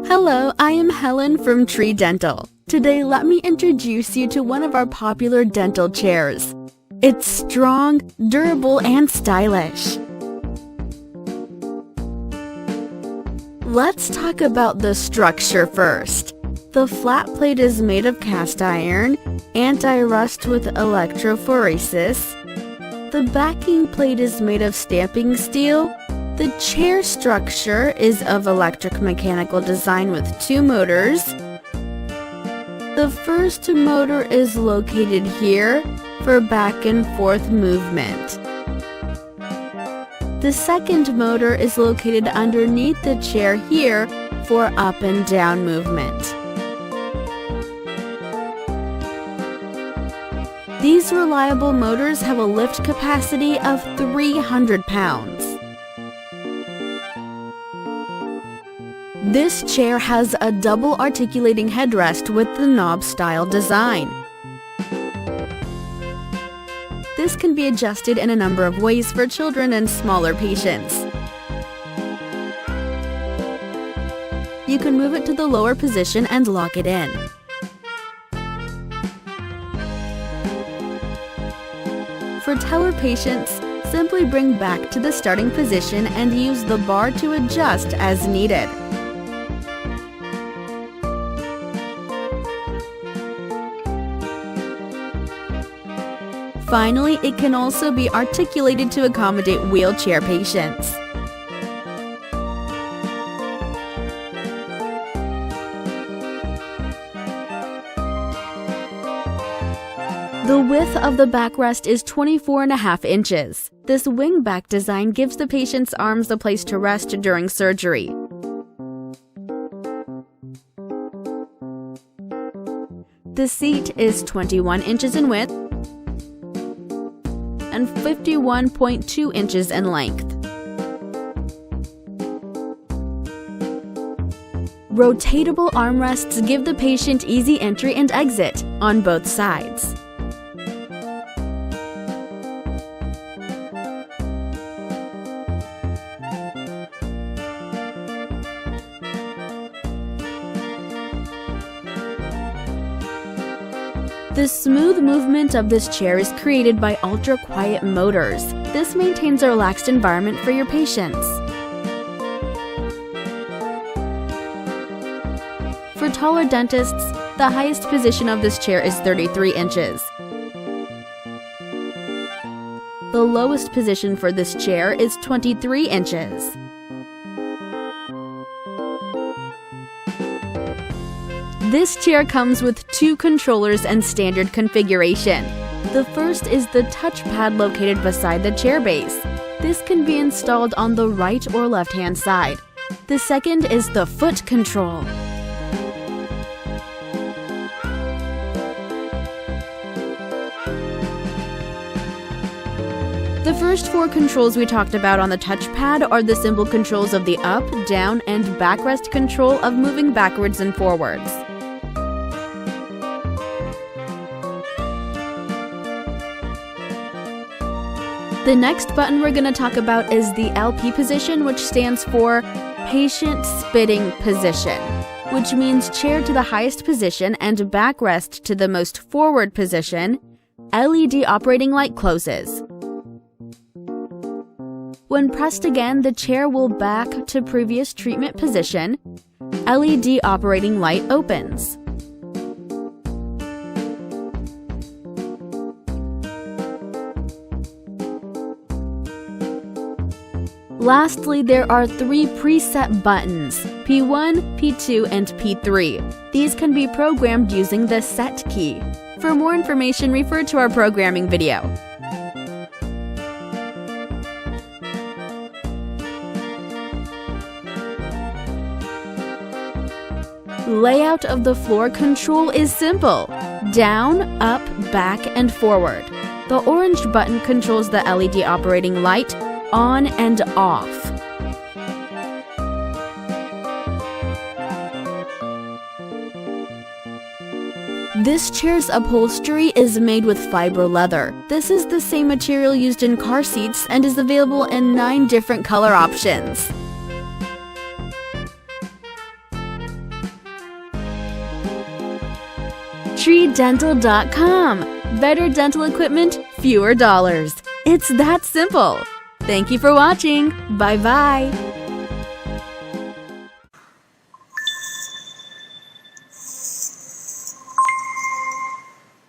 Hello, I am Helen from Treedental. Today, let me introduce you to one of our popular dental chairs. It's strong, durable, and stylish. Let's talk about the structure first. The flat plate is made of cast iron, anti-rust with electrophoresis. The backing plate is made of stamping steel. The chair structure is of electric-mechanical design with 2 motors. The first motor is located here for back and forth movement. The second motor is located underneath the chair here for up and down movement. These reliable motors have a lift capacity of 300 pounds. This chair has a double articulating headrest with the knob-style design. This can be adjusted in a number of ways for children and smaller patients. You can move it to the lower position and lock it in. For taller patients, simply bring back to the starting position and use the bar to adjust as needed. Finally, it can also be articulated to accommodate wheelchair patients. The width of the backrest is 24.5 inches. This wing-back design gives the patient's arms a place to rest during surgery. The seat is 21 inches in width and 51.2 inches in length. Rotatable armrests give the patient easy entry and exit on both sides. The smooth movement of this chair is created by ultra-quiet motors. This maintains a relaxed environment for your patients. For taller dentists, the highest position of this chair is 33 inches. The lowest position for this chair is 23 inches. This chair comes with 2 controllers and standard configuration. The first is the touchpad located beside the chair base. This can be installed on the right or left-hand side. The second is the foot control. The first 4 controls we talked about on the touchpad are the simple controls of the up, down, and backrest control of moving backwards and forwards. The next button we're going to talk about is the LP position, which stands for Patient Spitting Position, which means chair to the highest position and backrest to the most forward position. LED operating light closes. When pressed again, the chair will back to previous treatment position. LED operating light opens. Lastly, there are 3 preset buttons, P1, P2, and P3. These can be programmed using the Set key. For more information, refer to our programming video. Layout of the floor control is simple: down, up, back, and forward. The orange button controls the LED operating light, on and off. This chair's upholstery is made with fiber leather. This is the same material used in car seats and is available in 9 different color options. Treedental.com. Better dental equipment, fewer dollars. It's that simple. Thank you for watching. Bye-bye.